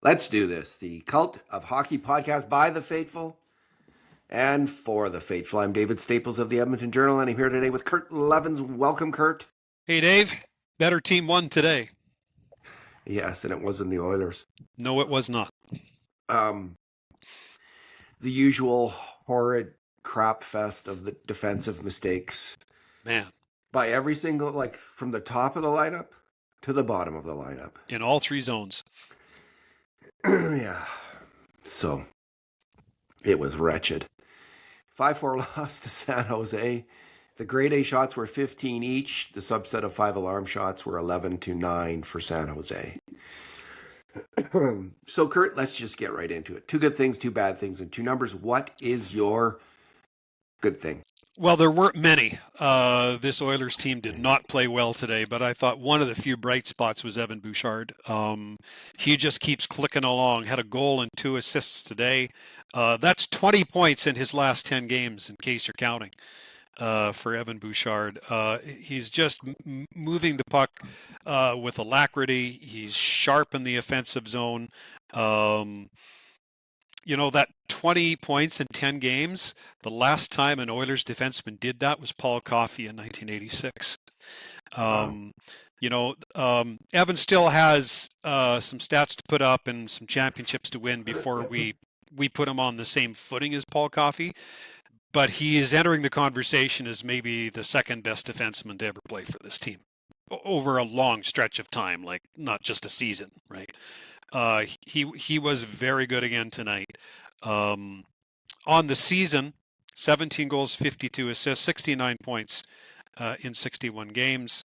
Let's do this. The Cult of Hockey podcast by the faithful and for the faithful. I'm David Staples of the Edmonton Journal, and I'm here today with Kurt Leavins. Welcome, Kurt. Hey, Dave. Better team won today. Yes, and it wasn't the Oilers. No, it was not. The usual horrid crap fest of the defensive mistakes. Man. By every single, from the top of the lineup to the bottom of the lineup. In all three zones. Yeah. So, it was wretched. 5-4 loss to San Jose. The grade A shots were 15 each. The subset of 5 alarm shots were 11-9 for San Jose. So, Kurt, let's just get right into it. 2 good things, 2 bad things, and 2 numbers. What is your good thing? Well, there weren't many. This Oilers team did not play well today, but I thought one of the few bright spots was Evan Bouchard. He just keeps clicking along. Had a goal and 2 assists today. That's 20 points in his last 10 games, in case you're counting, for Evan Bouchard. He's just moving the puck with alacrity. He's sharp in the offensive zone. That 20 points in 10 games, the last time an Oilers defenseman did that was Paul Coffey in 1986. Evan still has some stats to put up and some championships to win before we put him on the same footing as Paul Coffey. But he is entering the conversation as maybe the second best defenseman to ever play for this team over a long stretch of time, like not just a season, right? He was very good again tonight. On the season, 17 goals, 52 assists, 69 points in 61 games.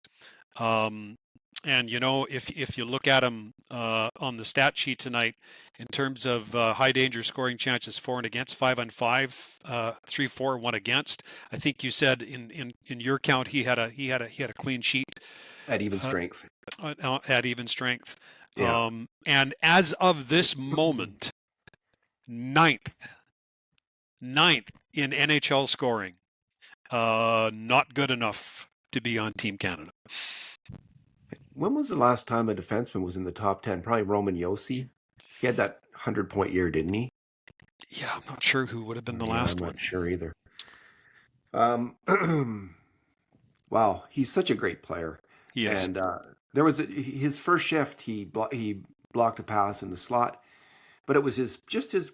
And if you look at him on the stat sheet tonight, in terms of high danger scoring chances, 4 and against, 5 on 5, 3 for, 1 against. I think you said in your count he had a clean sheet at even strength. At even strength. Yeah. And as of this moment, ninth in NHL scoring. Not good enough to be on Team Canada. When was the last time a defenseman was in the top 10? Probably Roman Josi. He had that 100-point year, didn't he? Yeah, I'm not sure who would have been the last one. I'm not sure either. Wow, he's such a great player. Yes. And there was his first shift. He blocked a pass in the slot, but it was his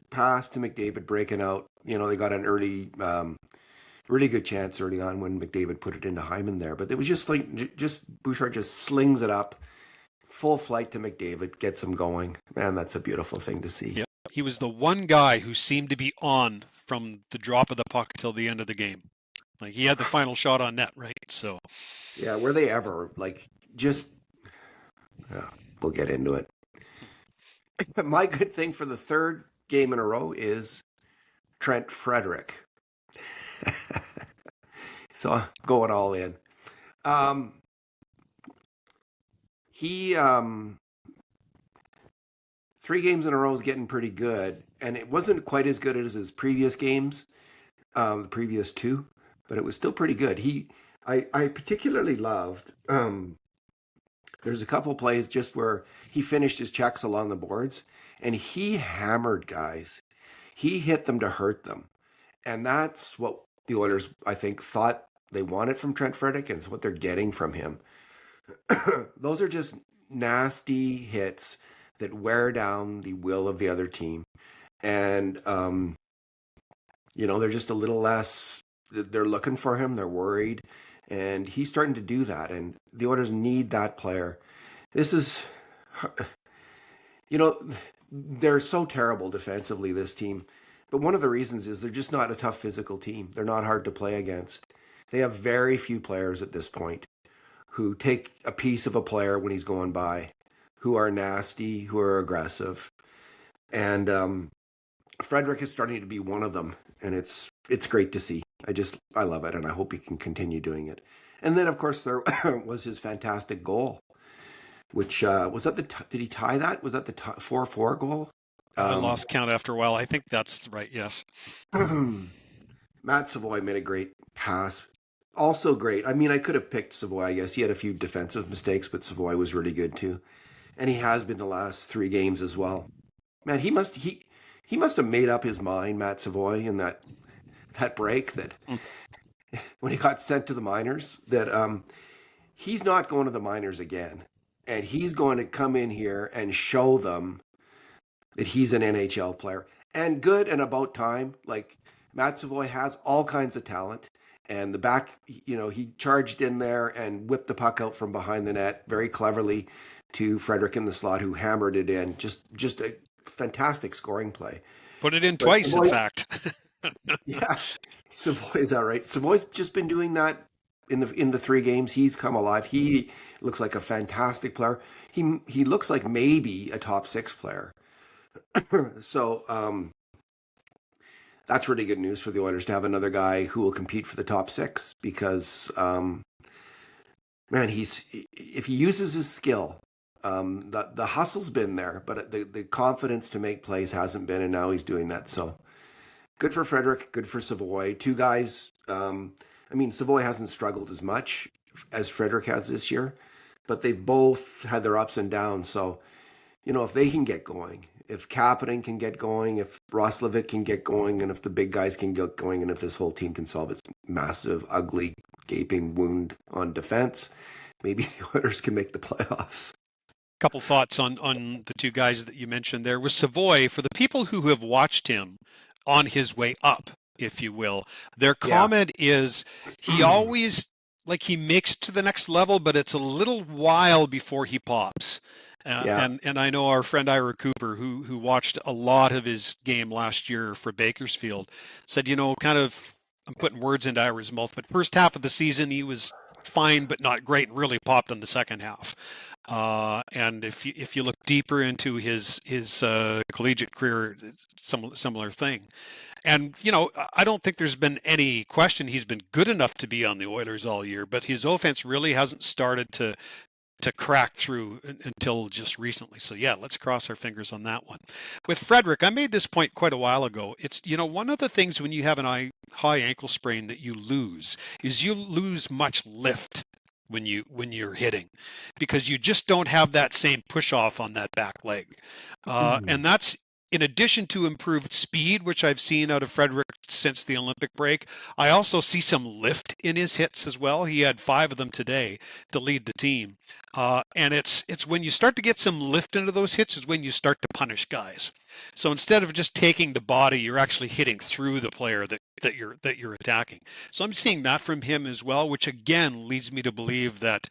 pass to McDavid breaking out. They got an early, really good chance early on when McDavid put it into Hyman there. But it was just Bouchard just slings it up, full flight to McDavid, gets him going. Man, that's a beautiful thing to see. Yep. He was the one guy who seemed to be on from the drop of the puck till the end of the game. Like, he had the final shot on net, right? So, yeah, were they ever we'll get into it. My good thing for the 3rd game in a row is Trent Frederick. So I'm going all in. He 3 games in a row is getting pretty good, and it wasn't quite as good as his previous games, the previous 2, but it was still pretty good. I particularly loved. There's a couple plays just where he finished his checks along the boards, and he hammered guys. He hit them to hurt them, and that's what the Oilers, I think, thought they wanted from Trent Frederick, and it's what they're getting from him. Those are just nasty hits that wear down the will of the other team. And, they're just a little less, they're looking for him, they're worried, and he's starting to do that. And the Oilers need that player. This is, they're so terrible defensively, this team. But one of the reasons is they're just not a tough physical team. They're not hard to play against. They have very few players at this point who take a piece of a player when he's going by, who are nasty, who are aggressive. And Frederick is starting to be one of them, and it's great to see. I love it, and I hope he can continue doing it. And then, of course, there was his fantastic goal, which was that did he tie that? Was that the 4-4 goal? I lost count after a while. I think that's right, yes. Matt Savoy made a great pass. Also great. I mean, I could have picked Savoy, I guess. He had a few defensive mistakes, but Savoy was really good too. And he has been the last 3 games as well. man, he must have made up his mind, Matt Savoy, in that break that Mm. when he got sent to the minors, that he's not going to the minors again, and he's going to come in here and show them that he's an NHL player and good and about time. Like Matt Savoy has all kinds of talent. And the back, he charged in there and whipped the puck out from behind the net very cleverly to Frederick in the slot, who hammered it in. Just a fantastic scoring play. Put it in But twice, in Savoy, fact. yeah, Savoy, is that right? Savoy's just been doing that in the 3 games he's come alive. He looks like a fantastic player. He looks like maybe a top 6 player. So that's really good news for the Oilers to have another guy who will compete for the top 6, because man, if he uses his skill, the hustle's been there, but the confidence to make plays hasn't been, and now he's doing that. So good for Frederick, good for Savoy. 2 guys. I mean, Savoy hasn't struggled as much as Frederick has this year, but they've both had their ups and downs. So if they can get going, if Kapanen can get going, if Roslovic can get going, and if the big guys can get going, and if this whole team can solve its massive, ugly, gaping wound on defense, maybe the Oilers can make the playoffs. Couple thoughts on the 2 guys that you mentioned there. With Savoy, for the people who have watched him on his way up, if you will, their comment is he always, like, he makes it to the next level, but it's a little while before he pops. And I know our friend Ira Cooper, who watched a lot of his game last year for Bakersfield, said, kind of, I'm putting words into Ira's mouth, but first half of the season he was fine but not great, and really popped in the second half. And if you look deeper into his collegiate career, similar thing. And I don't think there's been any question he's been good enough to be on the Oilers all year, but his offense really hasn't started to crack through until just recently. So yeah, let's cross our fingers on that one. With Frederick, I made this point quite a while ago. It's, one of the things when you have an high ankle sprain that you lose is you lose much lift when you're hitting, because you just don't have that same push off on that back leg. And that's in addition to improved speed, which I've seen out of Frederick since the Olympic break. I also see some lift in his hits as well. He had 5 of them today to lead the team. And it's when you start to get some lift into those hits is when you start to punish guys. So instead of just taking the body, you're actually hitting through the player that you're attacking. So I'm seeing that from him as well, which again leads me to believe that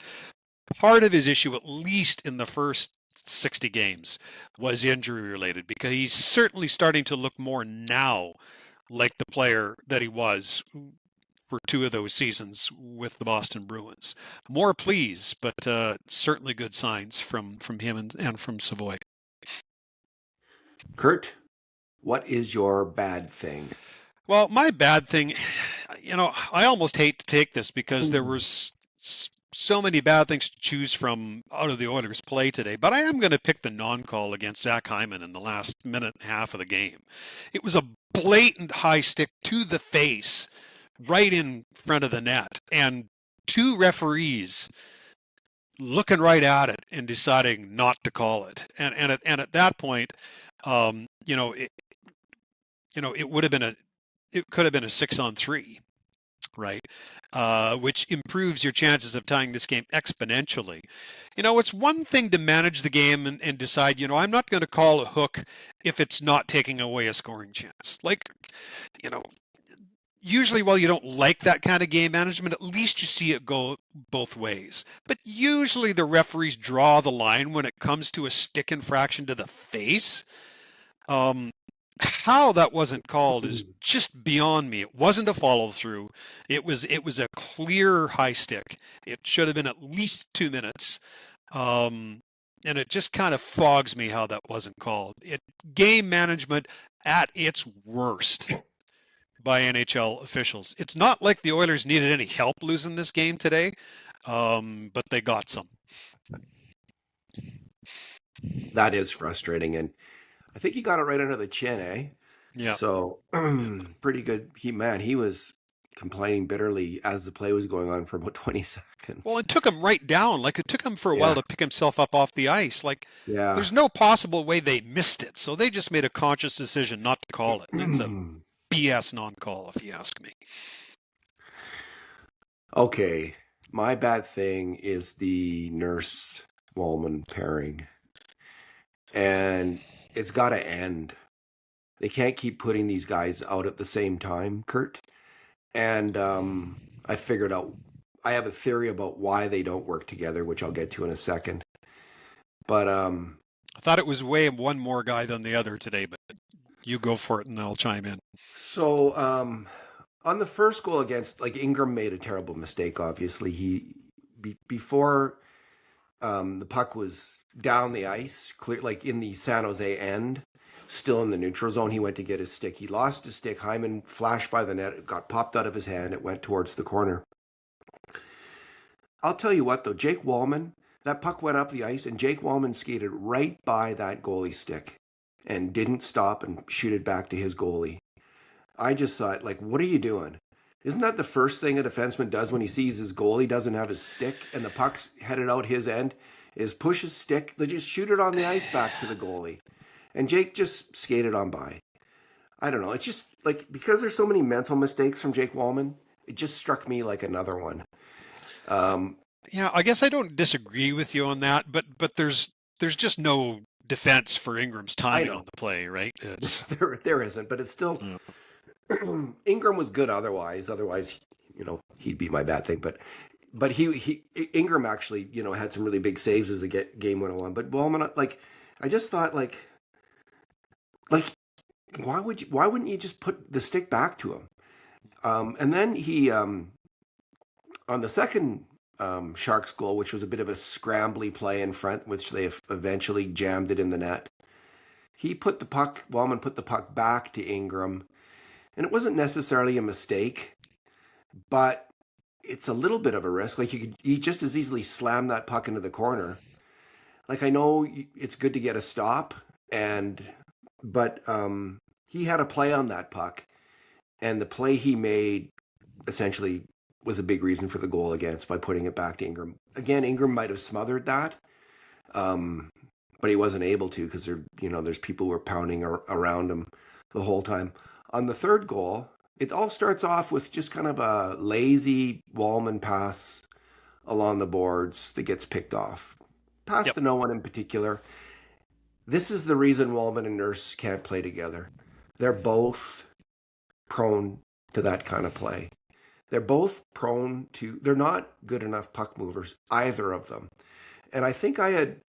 part of his issue, at least in the first 60 games, was injury related, because he's certainly starting to look more now like the player that he was for 2 of those seasons with the Boston Bruins. More pleas, but certainly good signs from him and from Savoy. Kurt, what is your bad thing? Well, my bad thing, I almost hate to take this because there was so many bad things to choose from out of the Oilers' play today, but I am going to pick the non-call against Zach Hyman in the last minute and a half of the game. It was a blatant high stick to the face right in front of the net, and 2 referees looking right at it and deciding not to call it. And at that point, it could have been a 6-on-3. Right, which improves your chances of tying this game exponentially. It's one thing to manage the game and decide, I'm not going to call a hook if it's not taking away a scoring chance. Like, usually while you don't like that kind of game management, at least you see it go both ways. But usually the referees draw the line when it comes to a stick infraction to the face. How that wasn't called is just beyond me. It wasn't a follow through. It was a clear high stick. It should have been at least 2 minutes. And it just kind of fogs me how that wasn't called. Game management at its worst by NHL officials. It's not like the Oilers needed any help losing this game today, but they got some. That is frustrating, and I think he got it right under the chin, eh? Yeah. So pretty good. He was complaining bitterly as the play was going on for about 20 Well, seconds. it took him right down. Like, it took him for a while Yeah, to pick himself up off the ice. Like, yeah. there's no possible way they missed it. So they just made a conscious decision not to call it. And it's a BS non-call, if you ask me. Okay, my bad thing is the Nurse Wallman pairing, and it's got to end. They can't keep putting these guys out at the same time, Kurt. And I figured out, I have a theory about why they don't work together, which I'll get to in a second. But I thought it was way one more guy than the other today, but you go for it and I'll chime in. so on the first goal against, like, Ingram made a terrible mistake. Obviously, before the puck was down the ice, clear, like in the San Jose end, still in the neutral zone, he went to get his stick. He lost his stick. Hyman flashed by the net. It got popped out of his hand. It went towards the corner. I'll tell you what, though, Jake Wallman, that puck went up the ice, and Jake Wallman skated right by that goalie stick and didn't stop and shoot it back to his goalie. I just thought, like, what are you doing? Isn't that the first thing a defenseman does when he sees his goalie doesn't have his stick and the puck's headed out his end? Is push his stick, they just shoot it on the ice back to the goalie. And Jake just skated on by. I don't know. It's just, like, because there's so many mental mistakes from Jake Wallman, it just struck me like another one. Yeah, I guess I don't disagree with you on that, but there's just no defense for Ingram's timing on the play, right? It's there isn't, but it's still Ingram was good otherwise. Otherwise, he'd be my bad thing. But he Ingram actually, had some really big saves as the game went along. But Wallman, like, I just thought, like why wouldn't you just put the stick back to him? And then he on the second Sharks goal, which was a bit of a scrambly play in front, which they eventually jammed it in the net. Wallman put the puck back to Ingram, and it wasn't necessarily a mistake, but it's a little bit of a risk. Like, you just as easily slam that puck into the corner. Like, I know it's good to get a stop, but he had a play on that puck, and the play he made essentially was a big reason for the goal against, by putting it back to Ingram. Again, Ingram might have smothered that, but he wasn't able to, because there's people who were pounding around him the whole time. On the third goal, it all starts off with just kind of a lazy Wallman pass along the boards that gets picked off. Pass to no one in particular. This is the reason Wallman and Nurse can't play together. They're both prone to that kind of play. They're both they're not good enough puck movers, either of them. And I think I had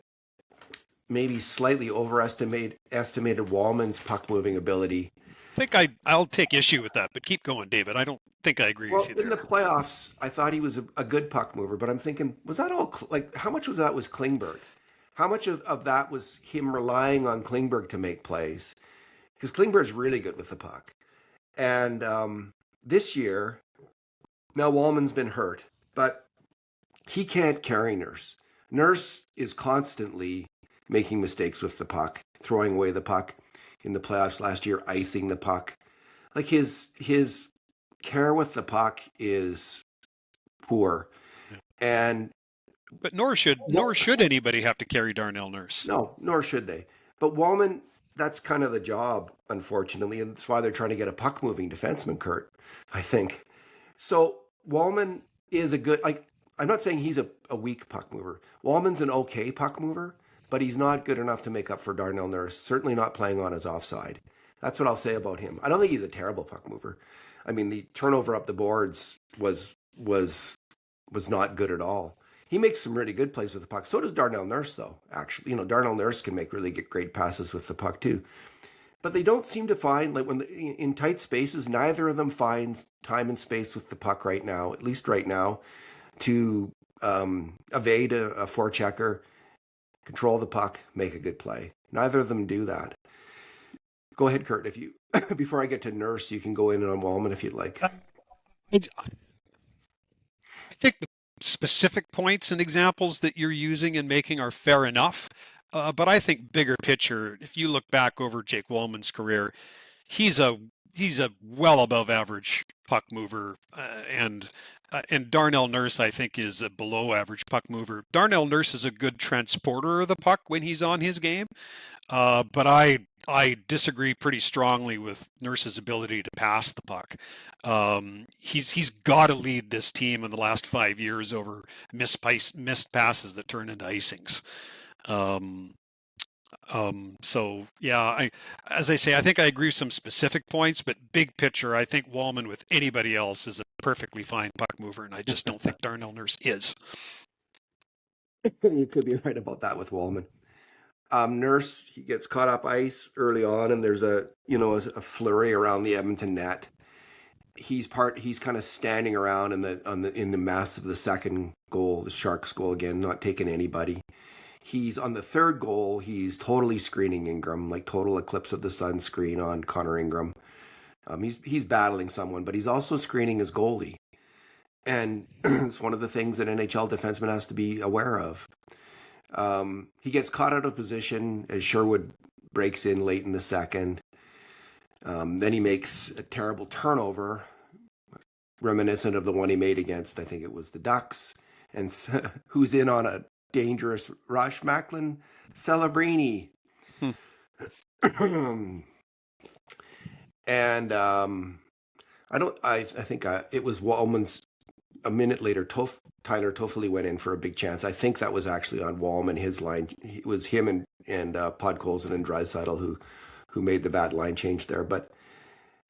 maybe slightly estimated Wallman's puck moving ability. I think I'll take issue with that, but keep going, David. I don't think I agree with you there. In the playoffs, I thought he was a good puck mover, but I'm thinking, was that all, like, how much was that was Klingberg? How much of that was him relying on Klingberg to make plays? Because Klingberg's really good with the puck. And this year, now Wallman's been hurt, but he can't carry Nurse. Nurse is constantly making mistakes with the puck, throwing away the puck. In the playoffs last year, icing the puck. Like, his care with the puck is poor. But nor should anybody have to carry Darnell Nurse. No, nor should they. But Wallman, that's kind of the job, unfortunately, and that's why they're trying to get a puck moving defenseman, Kurt, I think. So Wallman is a good, like, I'm not saying he's a weak puck mover. Wallman's an okay puck mover, but he's not good enough to make up for Darnell Nurse, certainly not playing on his offside. That's what I'll say about him. I don't think he's a terrible puck mover. I mean, the turnover up the boards was not good at all. He makes some really good plays with the puck. So does Darnell Nurse, though, actually. Darnell Nurse can make really great passes with the puck, too. But they don't seem to find, like, in tight spaces, neither of them finds time and space with the puck right now, at least right now, to evade a forechecker, control the puck, make a good play. Neither of them do that. Go ahead, Kurt. If you before I get to Nurse, you can go in on Wallman if you'd like. I think the specific points and examples that you're using and making are fair enough. But I think bigger picture, if you look back over Jake Wallman's career, he's a he's a well above average puck mover, and Darnell Nurse I think is a below average puck mover. Darnell Nurse is a good transporter of the puck when he's on his game, but I disagree pretty strongly with Nurse's ability to pass the puck. He's got to lead this team in the last 5 years over missed passes that turn into icings. Um, so yeah, as I say, I think I agree with some specific points, but big picture, I think Wallman with anybody else is a perfectly fine puck mover, and I just don't think Darnell Nurse is. You could be right about that with Wallman. Nurse, he gets caught up ice early on, and there's a flurry around the Edmonton net. He's kind of standing around in the mass of the second goal, the Sharks goal again, not taking anybody. He's on the third goal. He's totally screening Ingram, like total eclipse of the sun screen on Connor Ingram. He's battling someone, but he's also screening his goalie, and it's one of the things an NHL defenseman has to be aware of. He gets caught out of position as Sherwood breaks in late in the second. Then he makes a terrible turnover, reminiscent of the one he made against, I think it was the Ducks, and who's in on a dangerous rush, Macklin Celebrini. And I think it was Wallman's. A minute later, Tyler Toffoli went in for a big chance. I think that was actually on Wallman, his line. It was him and Podkolzin and Draisaitl who made the bad line change there. But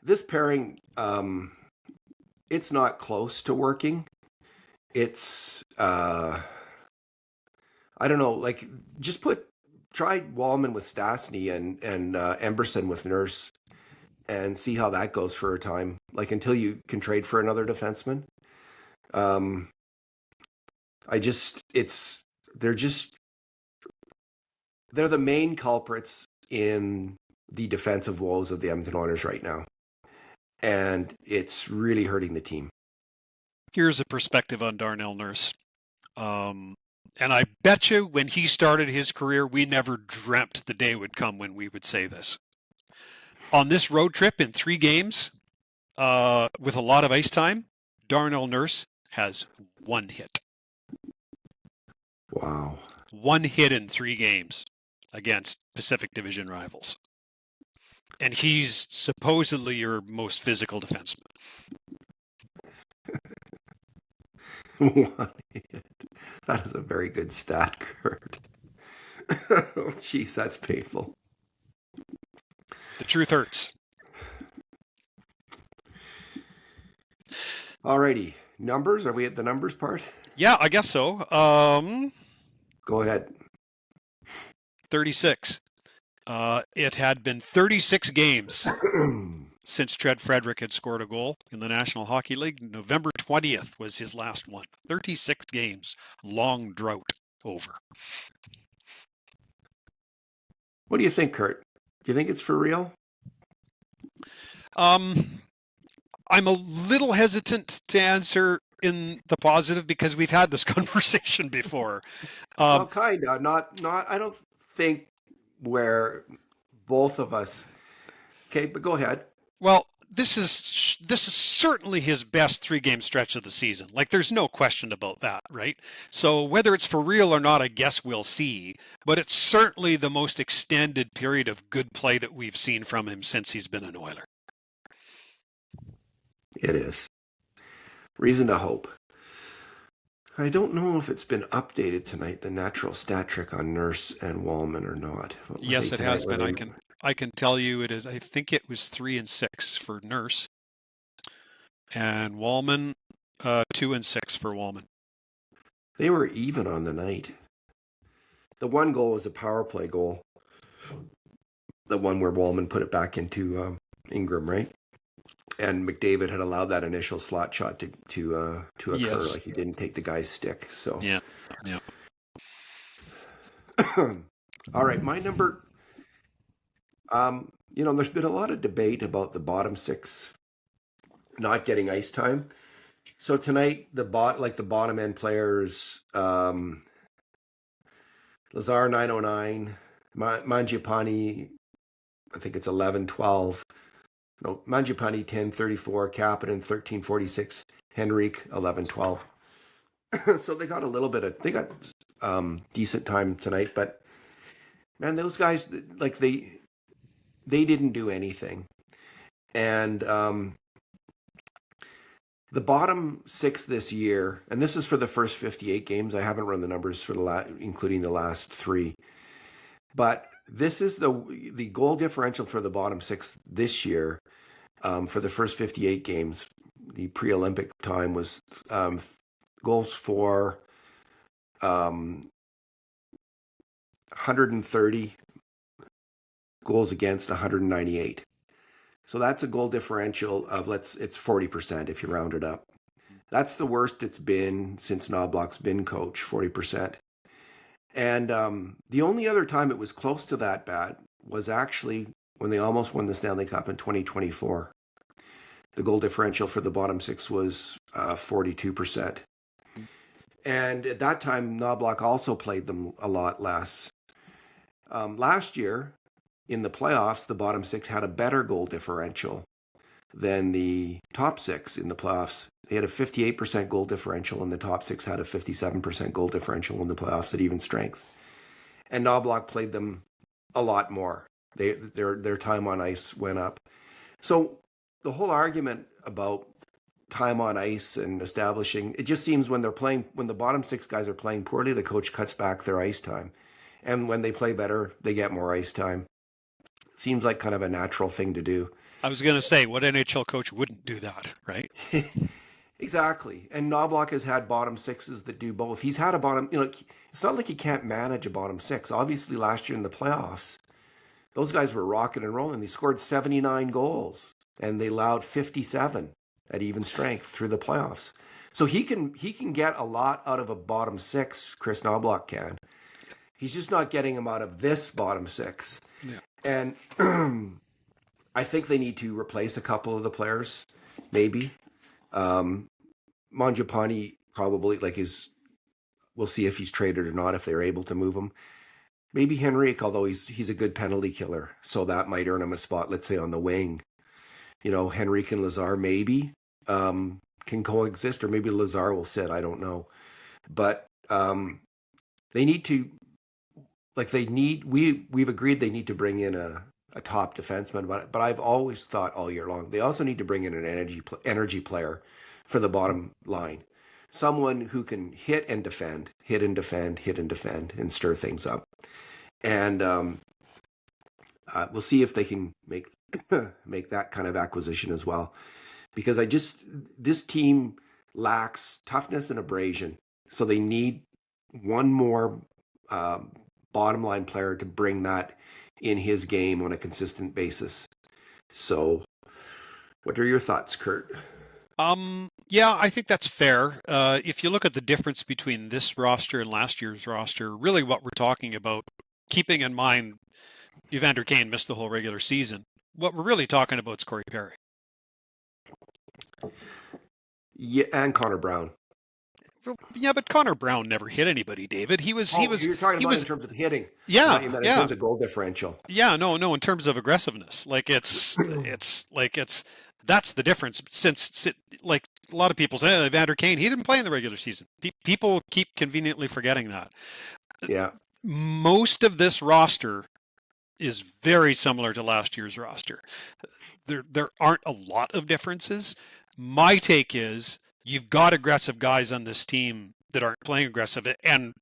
this pairing, it's not close to working. It's I don't know, like try Wallman with Stastny and Emberson with Nurse and see how that goes for a time, like until you can trade for another defenseman. They're the main culprits in the defensive woes of the Edmonton Oilers right now. And it's really hurting the team. Here's a perspective on Darnell Nurse. And I bet you when he started his career, we never dreamt the day would come when we would say this. On this road trip in 3 games, with a lot of ice time, Darnell Nurse has 1 hit. Wow. 1 hit in 3 games against Pacific Division rivals. And he's supposedly your most physical defenseman. 1 hit. That is a very good stat, Kurt. Oh, jeez, that's painful. The truth hurts. Alrighty. Numbers? Are we at the numbers part? Yeah, I guess so. Go ahead. 36. It had been 36 games since Tread Frederick had scored a goal in the National Hockey League. November 20th was his last one. 36 games. Long drought over. What do you think, Kurt? Do you think it's for real? I'm a little hesitant to answer in the positive because we've had this conversation before. Well, kind of. Not. I don't think where both of us. Okay, but go ahead. Well, this is certainly his best 3-game stretch of the season. Like, there's no question about that, right? So whether it's for real or not, I guess we'll see. But it's certainly the most extended period of good play that we've seen from him since he's been an Oiler. It is. Reason to hope. I don't know if it's been updated tonight, the natural stat trick on Nurse and Wallman or not. Yes, it has been. I can tell you it is. I think it was 3 and 6 for Nurse, and Wallman 2 and 6 for Wallman. They were even on the night. The one goal was a power play goal. The one where Wallman put it back into Ingram, right? And McDavid had allowed that initial slot shot to occur. Yes. Like he didn't take the guy's stick. So yeah. All right, my number. There's been a lot of debate about the bottom 6 not getting ice time. So tonight, the bottom end players, Lazar 909, Mangiapane, I think it's 11-12. No, Mangiapane 10:34, Kapanen 13:46, Henrique 11:12. So they got a little bit of they got decent time tonight, but man, those guys like they didn't do anything, and the bottom six this year, and this is for the first 58 games. I haven't run the numbers for including the last three, but this is the goal differential for the bottom six this year. For the first 58 games, the pre-Olympic time was goals for 130, goals against 198. So that's a goal differential of it's 40% if you round it up. That's the worst it's been since Knobloch's been coach, 40%. And the only other time it was close to that bad was actually when they almost won the Stanley Cup in 2024. The goal differential for the bottom six was 42%. And at that time, Knobloch also played them a lot less. Last year, in the playoffs, the bottom six had a better goal differential than the top six in the playoffs. They had a 58% goal differential, and the top six had a 57% goal differential in the playoffs at even strength. And Knobloch played them a lot more. Their time on ice went up. So the whole argument about time on ice and establishing, it just seems when the bottom six guys are playing poorly, the coach cuts back their ice time. And when they play better, they get more ice time. Seems like kind of a natural thing to do. I was going to say, what NHL coach wouldn't do that, right? Exactly. And Knobloch has had bottom sixes that do both. He's had a bottom, it's not like he can't manage a bottom six. Obviously, last year in the playoffs, those guys were rocking and rolling. They scored 79 goals and they allowed 57 at even strength through the playoffs. So he can get a lot out of a bottom six, Chris Knobloch can. He's just not getting them out of this bottom six. Yeah. And I think they need to replace a couple of the players, maybe. Mangiapane probably we'll see if he's traded or not, if they're able to move him. Maybe Henrique, although he's a good penalty killer, so that might earn him a spot, let's say, on the wing. Henrique and Lazar maybe can coexist, or maybe Lazar will sit. I don't know. But they need to, we've agreed they need to bring in a top defenseman, but I've always thought all year long, they also need to bring in an energy player for the bottom line. Someone who can hit and defend, and stir things up. And we'll see if they can make that kind of acquisition as well. Because this team lacks toughness and abrasion. So they need one more bottom line player to bring that in his game on a consistent basis. So what are your thoughts, Kurt? Yeah, I think that's fair. If you look at the difference between this roster and last year's roster, really what we're talking about, keeping in mind Evander Kane missed the whole regular season, what we're really talking about is Corey Perry. Yeah, and Connor Brown. Yeah, but Connor Brown never hit anybody, David. You're talking about in terms of hitting. Yeah, in terms of goal differential. Yeah, no, in terms of aggressiveness. That's the difference. Since like a lot of people say, Evander Kane, he didn't play in the regular season. People keep conveniently forgetting that. Yeah. Most of this roster is very similar to last year's roster. There aren't a lot of differences. My take is you've got aggressive guys on this team that aren't playing aggressive, and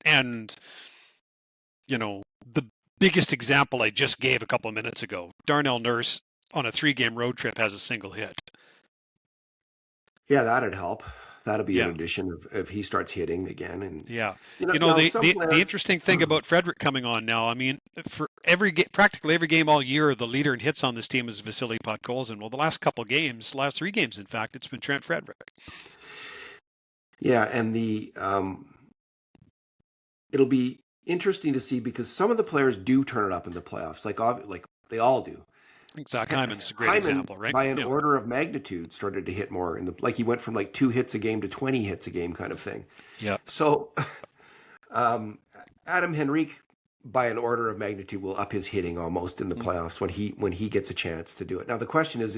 the biggest example I just gave a couple of minutes ago, Darnell Nurse on a 3-game road trip has a single hit. Yeah, that'd help. That'd be an addition if he starts hitting again. And the interesting thing about Frederick coming on now, I mean, for practically every game all year, the leader in hits on this team is Vasily Podkolzin. Well, the last 3 games, in fact, it's been Trent Frederick. Yeah, and it'll be interesting to see because some of the players do turn it up in the playoffs, like they all do. Zach Hyman's a great example, right? By an order of magnitude, started to hit more he went from 2 hits a game to 20 hits a game kind of thing. Yeah. So, Adam Henrique, by an order of magnitude, will up his hitting almost in the playoffs when he gets a chance to do it. Now the question is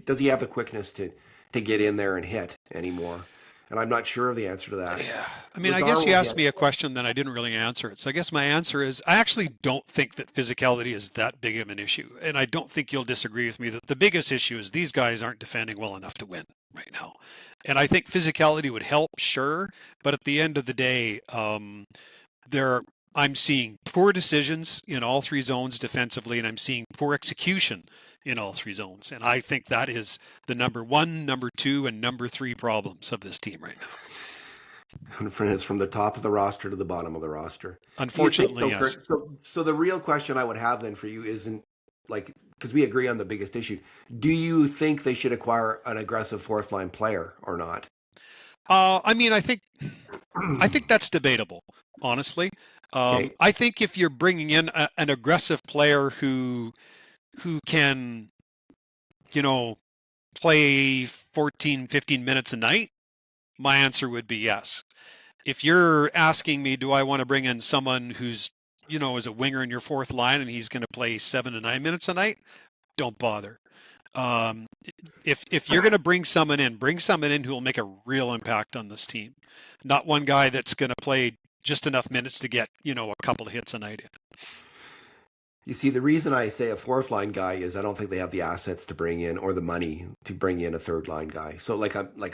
does he have the quickness to get in there and hit anymore? And I'm not sure of the answer to that. Yeah. I mean, I Lazar guess you will asked get. me a question, then I didn't really answer it. So I guess my answer is I actually don't think that physicality is that big of an issue. And I don't think you'll disagree with me that the biggest issue is these guys aren't defending well enough to win right now. And I think physicality would help, sure. But at the end of the day, I'm seeing poor decisions in all three zones defensively, and I'm seeing poor execution in all three zones. And I think that is the number one, number two, and number three problems of this team right now. It's from the top of the roster to the bottom of the roster. Unfortunately, yes. So the real question I would have then for you isn't like, because we agree on the biggest issue. Do you think they should acquire an aggressive fourth line player or not? I mean, I think that's debatable, honestly. Okay. I think if you're bringing in an aggressive player who can, play 14, 15 minutes a night, my answer would be yes. If you're asking me, do I want to bring in someone who's, is a winger in your fourth line and he's going to play 7 to 9 minutes a night, don't bother. If you're going to bring someone in who will make a real impact on this team, not one guy that's going to play just enough minutes to get, a couple of hits a night in. You see, the reason I say a fourth line guy is I don't think they have the assets to bring in or the money to bring in a third line guy. So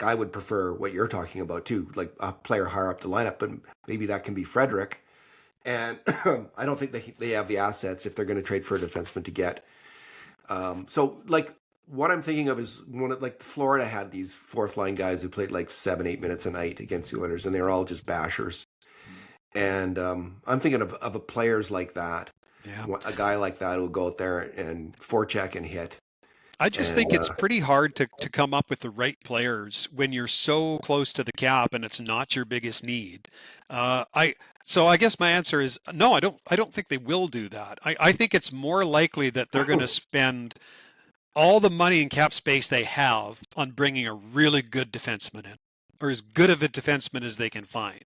I would prefer what you're talking about too, like a player higher up the lineup, but maybe that can be Frederick. And I don't think they have the assets if they're going to trade for a defenseman to get. So what I'm thinking of is Florida had these fourth line guys who played 7-8 minutes a night against the Oilers, and they were all just bashers. And I'm thinking of a players like that. Yeah. A guy like that will go out there and forecheck and hit. I just think it's pretty hard to come up with the right players when you're so close to the cap and it's not your biggest need. So I guess my answer is no. I don't think they will do that. I think it's more likely that they're going to spend all the money and cap space they have on bringing a really good defenseman in, or as good of a defenseman as they can find.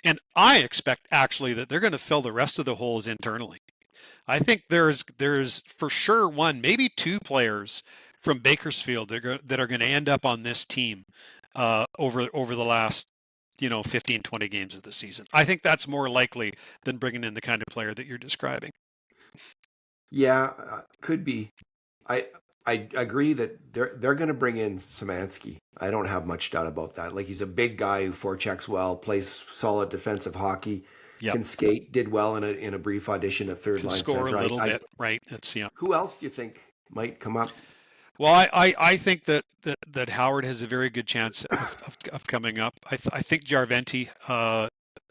And I expect actually that they're going to fill the rest of the holes internally. I think there's for sure one, maybe two players from Bakersfield that are going to end up on this team over the last 15, 20 games of the season. I think that's more likely than bringing in the kind of player that you're describing. Yeah, could be. I agree that they're going to bring in Szymanski. I don't have much doubt about that. He's a big guy who forechecks well, plays solid defensive hockey. Yep. Can skate, did well in a brief audition at third line score center. A little bit, right? That's Who else do you think might come up? Well, I think that Howard has a very good chance of coming up. I think Jarventi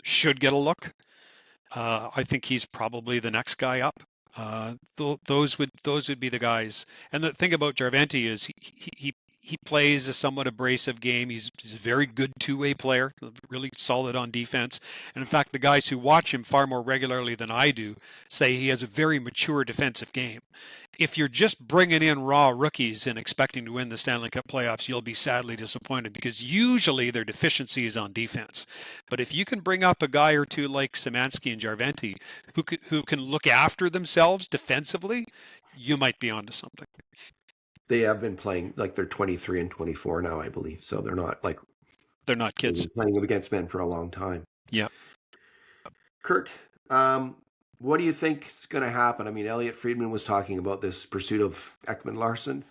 should get a look. I think he's probably the next guy up. Those would be the guys. And the thing about Jarventi is he plays a somewhat abrasive game. He's a very good two-way player, really solid on defense. And in fact, the guys who watch him far more regularly than I do say he has a very mature defensive game. If you're just bringing in raw rookies and expecting to win the Stanley Cup playoffs, you'll be sadly disappointed because usually their deficiency is on defense. But if you can bring up a guy or two like Szymanski and Jarventi who can look after themselves defensively, you might be onto something. They have been playing they're 23 and 24 now, I believe. So they're not kids. They've been playing against men for a long time. Yeah. Kurt, what do you think is going to happen? I mean, Elliot Friedman was talking about this pursuit of Ekman Larsson,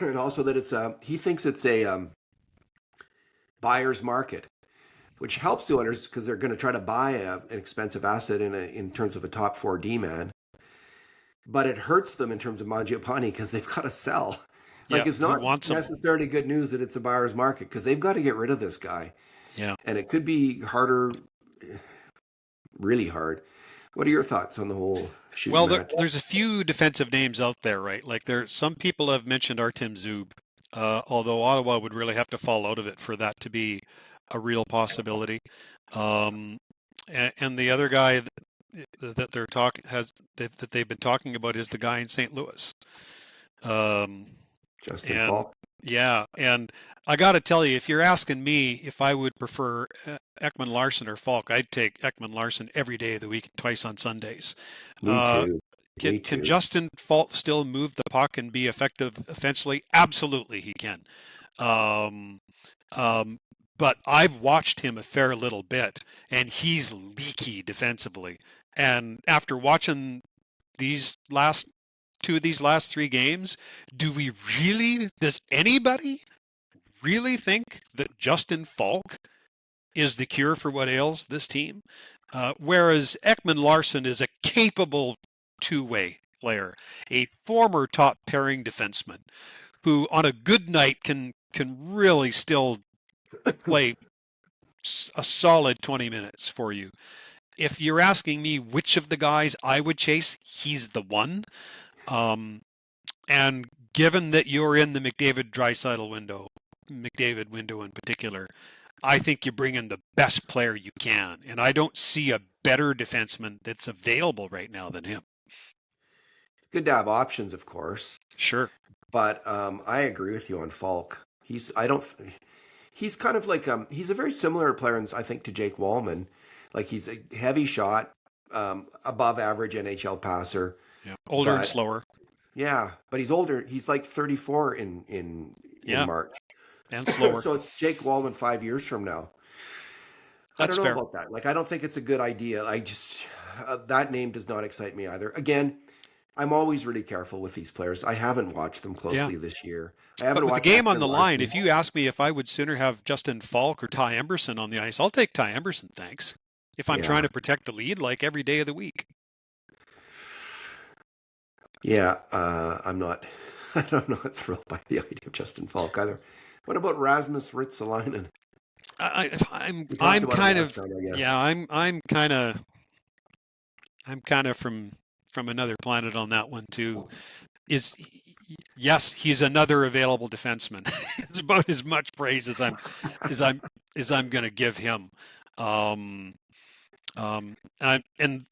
and also that he thinks it's a buyer's market, which helps the Oilers because they're going to try to buy an expensive asset in terms of a top 4 D-man. But it hurts them in terms of Mangiapane because they've got to sell. It's not necessarily good news that it's a buyer's market because they've got to get rid of this guy. Yeah. And it could be harder, really hard. What are your thoughts on the whole shooting match? There's a few defensive names out there, right? Some people have mentioned Artem Zub, although Ottawa would really have to fall out of it for that to be a real possibility. And the other guy that they've been talking about is the guy in St. Louis. Justin Falk. Yeah, and I got to tell you, if you're asking me if I would prefer Ekman Larson or Falk, I'd take Ekman Larson every day of the week, twice on Sundays. Me Uh, too. can Me can too. Justin Falk still move the puck and be effective offensively? Absolutely, he can. Um, um, but I've watched him a fair little bit, and he's leaky defensively. And after watching these last two of these last three games, does anybody really think that Justin Falk is the cure for what ails this team? Whereas Ekman Larson is a capable two-way player, a former top pairing defenseman who on a good night can really still play a solid 20 minutes for you. If you're asking me which of the guys I would chase, he's the one. Um, and given that you're in the McDavid window in particular, I think you bring in the best player you can. And I don't see a better defenseman that's available right now than him. It's good to have options, of course, Sure. but I agree with you on Falk. He's kind of like he's a very similar player, I think, to Jake Wallman. Like he's a heavy shot, above average NHL passer, Yeah. Older and but slower. yeah, but he's older. He's like 34 in Yeah. March. And slower. So it's Jake Wallman 5 years from now. I don't That's know fair. about that. Like, I don't think it's a good idea. I just, that name does not excite me either. Again, I'm always really careful with these players. I haven't watched them Yeah. closely this year. I But haven't with the watched game on Ekman the line, Larson. if you ask me if I would sooner have Justin Falk or Ty Emberson on the ice, I'll take Ty Emberson, thanks. If I'm trying Yeah. to protect the lead, like every day of the week. Yeah. I'm not, I'm not thrilled by the idea of Justin Falk either. What about Rasmus Ristolainen? We talked I'm about him kind last of time, I guess. yeah I'm kind of from another planet on that one too. Is Yes, he's another available defenseman. It's about as much praise as I'm as I'm going to give him. Um, and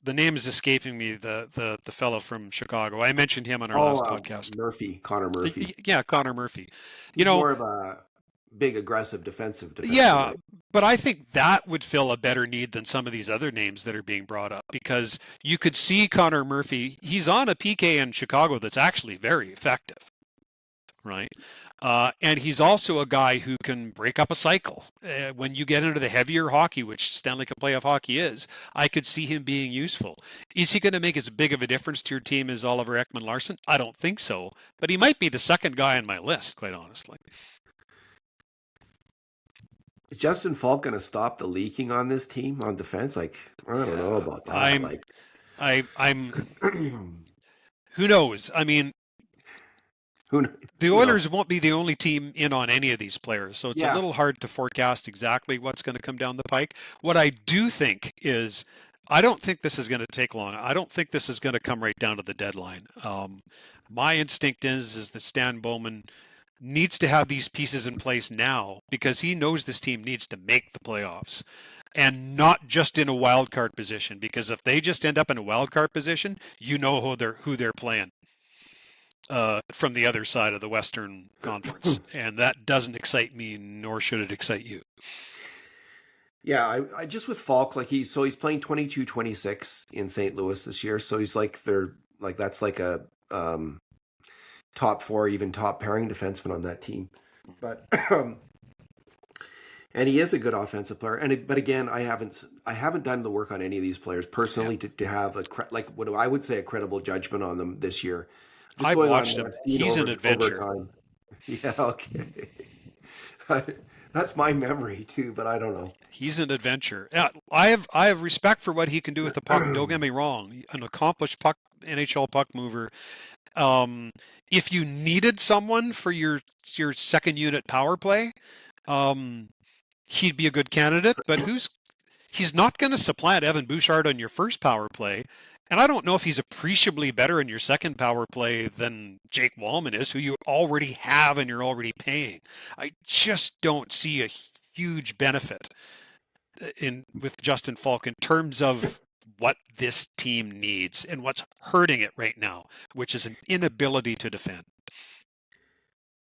the name is escaping me. The fellow from Chicago. I mentioned him on our Oh, last podcast. Connor Murphy. Yeah, Connor Murphy. You He's know, more of a big, aggressive, defensive defenseman, yeah, right? but I think that would fill a better need than some of these other names that are being brought up because you could see Connor Murphy. He's on a PK in Chicago that's actually very effective, right? And he's also a guy who can break up a cycle. When you get into the heavier hockey, which Stanley Cup playoff hockey is, I could see him being useful. Is he going to make as big of a difference to your team as Oliver Ekman Larson? I don't think so, but he might be the second guy on my list, quite honestly. Is Justin Falk going to stop the leaking on this team on defense? Like, I don't know Yeah, about that. I'm, Like, I'm. Who knows? I mean, who kn- the you know? Oilers won't be the only team in on any of these players, so it's a Yeah, little hard to forecast exactly what's going to come down the pike. What I do think is, I don't think this is going to take long. I don't think this is going to come right down to the deadline. My instinct is that Stan Bowman needs to have these pieces in place now because he knows this team needs to make the playoffs and not just in a wild card position. Because if they just end up in a wild card position, you know who they're playing from the other side of the Western Conference, and that doesn't excite me, nor should it excite you. yeah. I just with Falk, like he's playing 22-26 in St. Louis this year. So he's like that's like a top four, even top pairing defenseman on that team. But and he is a good offensive player. But again, I haven't done the work on any of these players Yeah, personally to have like what I would say a credible judgment on them this year. Just I've going on watched what him. I've seen He's an over adventure. time. Yeah, okay. That's my memory too, but I don't know. He's an adventure. I have respect for what he can do with the puck. Don't get me wrong. An accomplished NHL puck mover. Um, if you needed someone for your second unit power play, um, he'd be a good candidate. But he's not going to supplant Evan Bouchard on your first power play. And I don't know if he's appreciably better in your second power play than Jake Wallman is, who you already have and you're already paying. I just don't see a huge benefit in with Justin Falk in terms of what this team needs and what's hurting it right now, which is an inability to defend.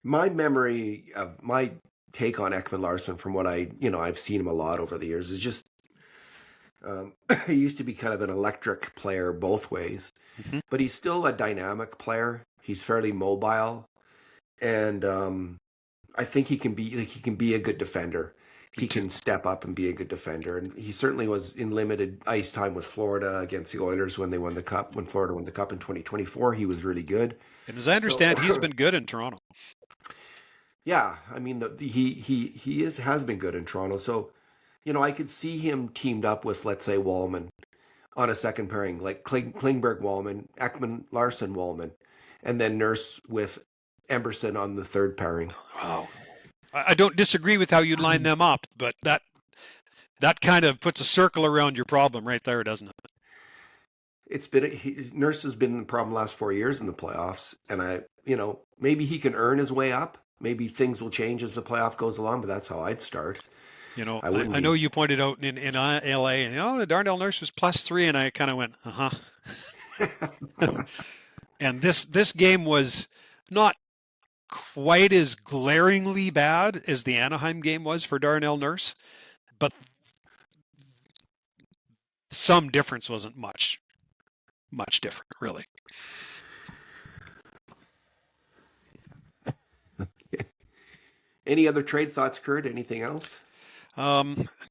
My memory of my take on Ekman Larson from what I've seen him a lot over the years is just he used to be kind of an electric player both ways, Hmm. but he's still a dynamic player. He's fairly mobile, and I think he can be a good defender. Me He too. can step up and be a good defender, and he certainly was in limited ice time with Florida against the Oilers when they won the cup. When Florida won the cup in 2024, he was really good. And as I So understand, he's been good in Toronto. yeah, I mean he is has been good in Toronto. So I could see him teamed up with, let's say, Wallman on a second pairing, like Klingberg, Wallman, Ekman, Larson, Wallman, and then Nurse with Emberson on the third pairing. Wow. I don't disagree with how you'd line them up, but that kind of puts a circle around your problem right there, doesn't it? Nurse has been the problem the last 4 years in the playoffs, and maybe he can earn his way up. Maybe things will change as the playoff goes along, but that's how I'd start. I wouldn't I know be. you pointed out in LA, the Darnell Nurse was +3, and I kind of went, uh huh. And this game was not quite as glaringly bad as the Anaheim game was for Darnell Nurse, but some difference wasn't much different, really. Any other trade thoughts, Kurt? Anything else?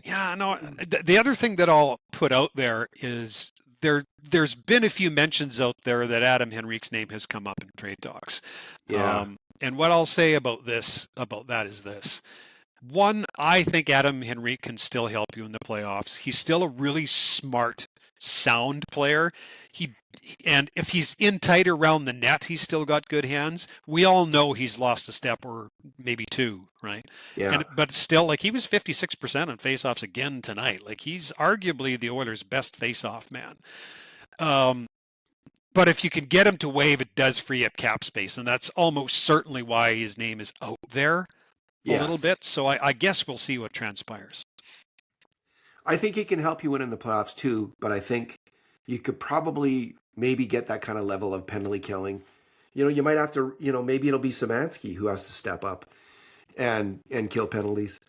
Yeah, no. The other thing that I'll put out there is there's been a few mentions out there that Adam Henrique's name has come up in trade talks. Yeah. And what I'll say about that is this. One, I think Adam Henrique can still help you in the playoffs. He's still a really smart, sound player. He and if he's in tight around the net, he's still got good hands. We all know he's lost a step or maybe two, right? Yeah. But still, like he was 56% on faceoffs again tonight. Like he's arguably the Oilers' best faceoff man. Um, but if you can get him to wave, it does free up cap space, and that's almost certainly why his name is out there a little Yes. bit. So I guess we'll see what transpires. I think he can help you win in the playoffs too, but I think you could probably maybe get that kind of level of penalty killing. You might have to, maybe it'll be Szymanski who has to step up and kill penalties.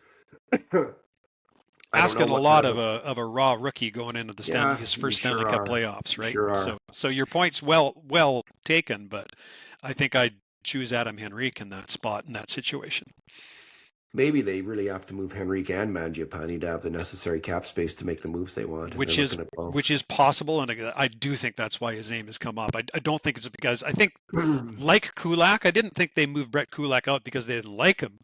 I don't know Asking a what kind lot of of a raw rookie going into the yeah, his you first Stanley sure Cup are. playoffs, You right? sure are. So your point's well taken, but I think I'd choose Adam Henrique in that spot in that situation. Maybe they really have to move Henrique and Mangiapane to have the necessary cap space to make the moves they want, and they're which is looking at both. which is possible, and I do think that's why his name has come up. I don't think it's because I think like Kulak, I didn't think they moved Brett Kulak out because they didn't like him.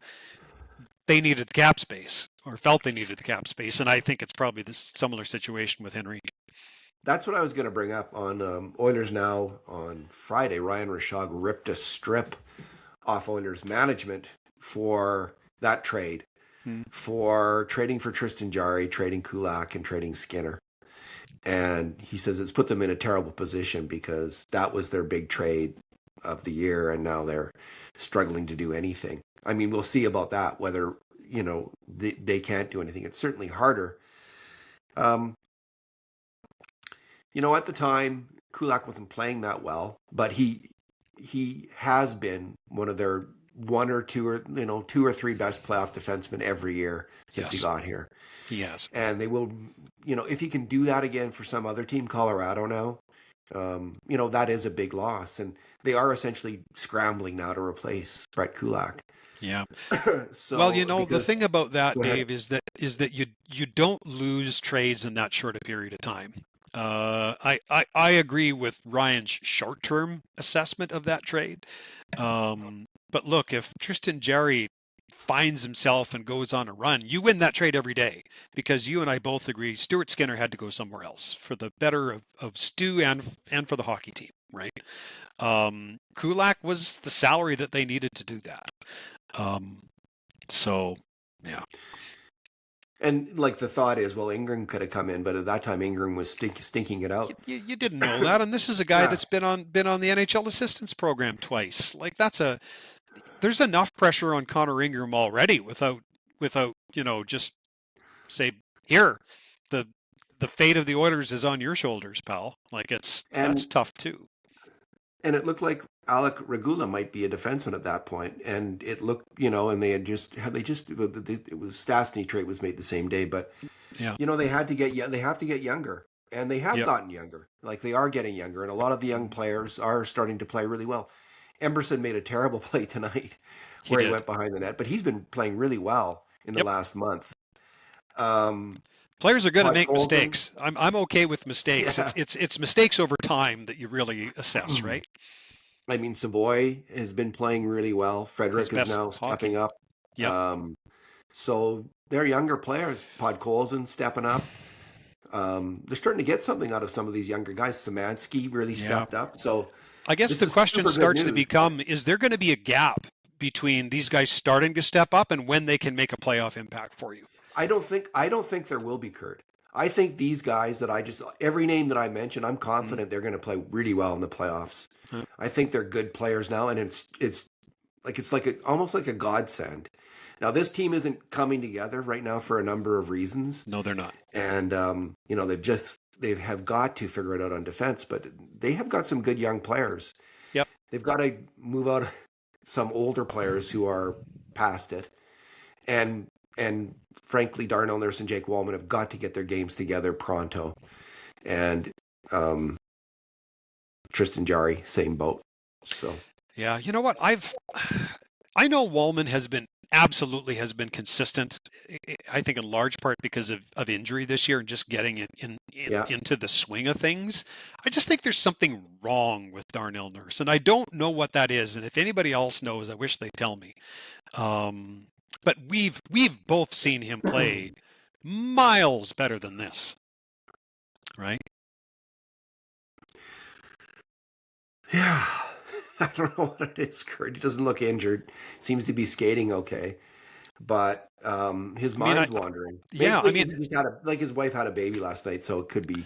They needed the cap space or felt they needed the cap space, and I think it's probably this similar situation with Henry. That's what I was going to bring up on Oilers Now on Friday. Ryan Rishaug ripped a strip off Oilers management for that trade, Hmm. for trading for Tristan Jarry, trading Kulak, and trading Skinner. And he says it's put them in a terrible position because that was their big trade of the year, and now they're struggling to do anything. I mean, we'll see about that, whether, they can't do anything. It's certainly harder. Um, at the time, Kulak wasn't playing that well, but he has been one of their one or two or two or three best playoff defensemen every year since he Yes, got here. he has. And they will, if he can do that again for some other team, Colorado now, that is a big loss, and they are essentially scrambling now to replace Brett Kulak. Yeah. Well, So the because thing about that, go ahead. Dave, is that you don't lose trades in that short a period of time. I agree with Ryan's short term assessment of that trade. But look, if Tristan Jarry finds himself and goes on a run, you win that trade every day because you and I both agree Stuart Skinner had to go somewhere else for the better of Stu and for the hockey team, right? Kulak was the salary that they needed to do that. Um, so yeah, And like the thought is, well, Ingram could have come in, but at that time Ingram was stinking it out. you didn't know that, and this is a guy Yeah, that's been on the NHL assistance program twice. Like there's enough pressure on Connor Ingram already without just say here the the fate of the Oilers is on your shoulders, pal. Like that's and tough too. and it looked like Alec Regula might be a defenseman at that point, and it looked, and they it was Stastny trade was made the same day, but Yeah. they have to get younger, and they have Yep. gotten younger. Like they are getting younger, and a lot of the young players are starting to play really well. Emberson made a terrible play tonight He where he did. went behind the net, but he's been playing really well in the Yep. last month. Um, Players are going to Todd make Colton, mistakes. I'm okay with mistakes. yeah. It's mistakes over time that you really assess, right? I mean, Savoy has been playing really well. His Frederick is best now hockey. stepping up. Yep. So they're younger players. Podkolzin stepping up. They're starting to get something out of some of these younger guys. Szymanski really Yeah. stepped up. So I guess this the is question super good starts to news. become, is there going to be a gap between these guys starting to step up and when they can make a playoff impact for you? I don't think there will be, Kurt. I think these guys every name that I mentioned, I'm confident they're going to play really well in the playoffs. Mm-hmm. I think they're good players now, and it's almost like a godsend. Now this team isn't coming together right now for a number of reasons, No, they're not. and they have got to figure it out on defense, but they have got some good young players. Yep. They've got to move out some older players who are past it, and frankly, Darnell Nurse and Jake Wallman have got to get their games together pronto. And Tristan Jarry, same boat. So Yeah, you know what? I know Wallman has been consistent. I think in large part because of injury this year and just getting into the swing of things. I just think there's something wrong with Darnell Nurse, and I don't know what that is. And if anybody else knows, I wish they'd tell me. But we've both seen him play miles better than this, right? yeah, I don't know what it is, Kurt. He doesn't look injured. Seems to be skating okay, but his mind's wandering. Yeah, Maybe he just his wife had a baby last night, so it could be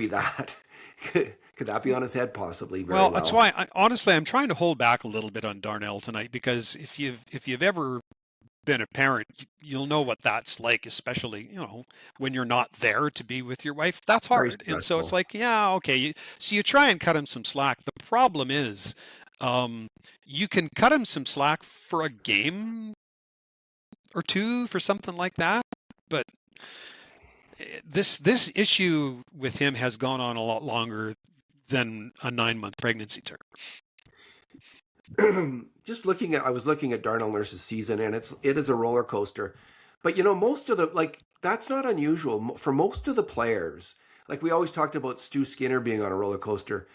that. Could that be on his head? Possibly. Very well. That's why honestly I'm trying to hold back a little bit on Darnell tonight, because if you've ever been a parent, you'll know what that's like, especially when you're not there to be with your wife. That's hard. And so it's like, yeah, okay. So you try and cut him some slack. The problem is, you can cut him some slack for a game or two for something like that, but this issue with him has gone on a lot longer than a 9-month pregnancy term. I was looking at Darnell Nurse's season, and it is a roller coaster. But most of that's not unusual for most of the players. Like we always talked about Stu Skinner being on a roller coaster.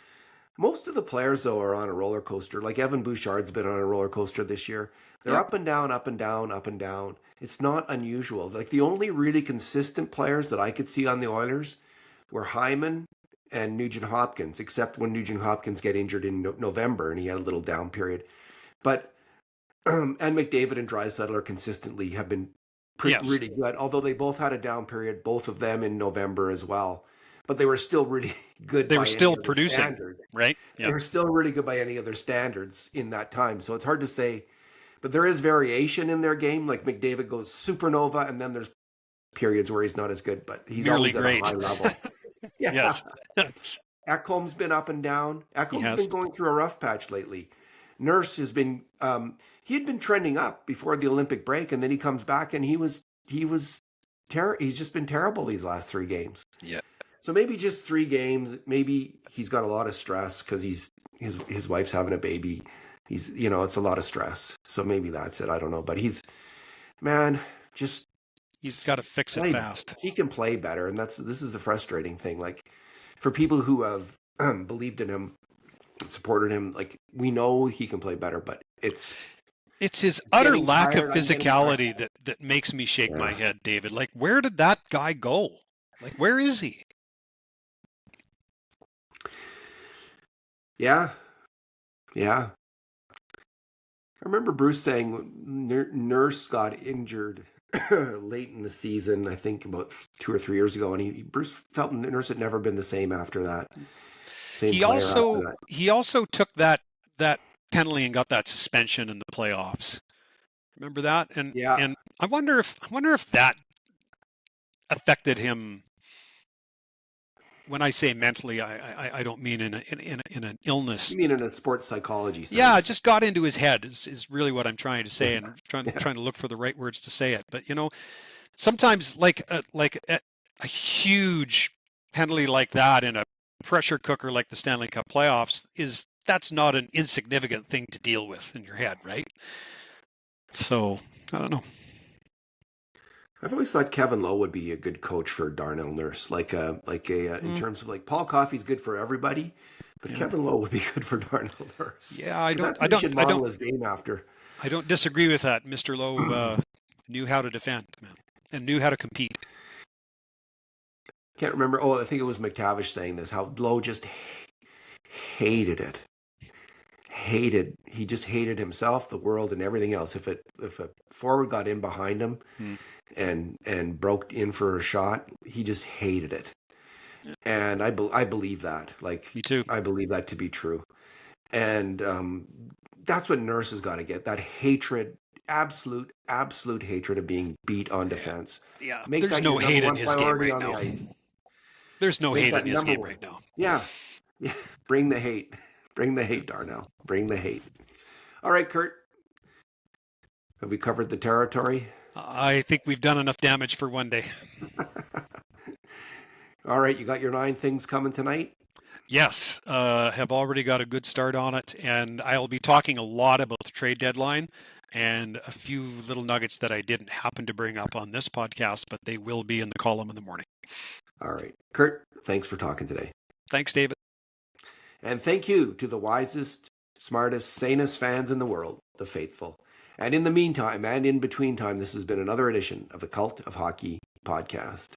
Most of the players though are on a roller coaster. Like Evan Bouchard's been on a roller coaster this year. They're up and down, up and down, up and down. It's not unusual. Like the only really consistent players that I could see on the Oilers were Hyman and Nugent Hopkins, except when Nugent Hopkins got injured in November and he had a little down period. But and McDavid and Draisaitl consistently have been really good, although they both had a down period, both of them in November as well. But they were still really good. They were still producing, right? Yeah. They were still really good by any of their standards in that time. So it's hard to say, but there is variation in their game. Like McDavid goes supernova, and then there's periods where he's not as good, but he's always at a high level. Yes. Ekholm's been up and down. Ekholm's been going through a rough patch lately. Nurse has been he had been trending up before the Olympic break, and then he comes back and he's just been terrible these last 3 games. Yeah. So maybe just 3 games. Maybe he's got a lot of stress because his wife's having a baby. He's it's a lot of stress. So maybe that's it. I don't know, but he's got to fix it fast. He can play better, and this is the frustrating thing. Like for people who have believed in him, supported him, like we know he can play better, but it's his utter lack of physicality that makes me shake my head, David. Like, where did that guy go? Like, where is he? Yeah. I remember Bruce saying Nurse got injured late in the season, I think about 2 or 3 years ago, and Bruce felt Nurse had never been the same after that. He also took that penalty and got that suspension in the playoffs. Remember that? And I wonder if that affected him when I say mentally, I don't mean in an illness. You mean in a sports psychology Yeah, it sense? just got into his head is really what I'm trying to say, and Yeah. trying to look for the right words to say it. But sometimes a huge penalty like that in a pressure cooker like the Stanley Cup playoffs that's not an insignificant thing to deal with in your head, right? So I don't know. I've always thought Kevin Lowe would be a good coach for Darnell Nurse, in terms of like Paul Coffey's good for everybody, but Yeah. Kevin Lowe would be good for Darnell Nurse. Yeah, I 'Cause don't, that's I what he don't, should I model don't, his game after. I don't disagree with that. Mr. Lowe knew how to defend, man, and knew how to compete. Can't remember. Oh, I think it was McTavish saying this. How Lowe just hated it. He just hated himself, the world, and everything else. If a forward got in behind him Hmm. and broke in for a shot, he just hated it. And I believe that. Like, Me too. I believe that to be true. And that's what Nurse has got to get, that hatred, absolute hatred of being beat on defense. Yeah, Make there's that no your hate number in one his game priority right on the now. ice. There's no Make hate that in his number game one. right now. Yeah. Bring the hate. Bring the hate, Darnell. Bring the hate. All right, Kurt. Have we covered the territory? I think we've done enough damage for one day. All right, you got your 9 things coming tonight? Yes, have already got a good start on it, and I'll be talking a lot about the trade deadline and a few little nuggets that I didn't happen to bring up on this podcast, but they will be in the column in the morning. All right. Kurt, thanks for talking today. Thanks, David. And thank you to the wisest, smartest, sanest fans in the world, the faithful. And in the meantime, and in between time, this has been another edition of the Cult of Hockey podcast.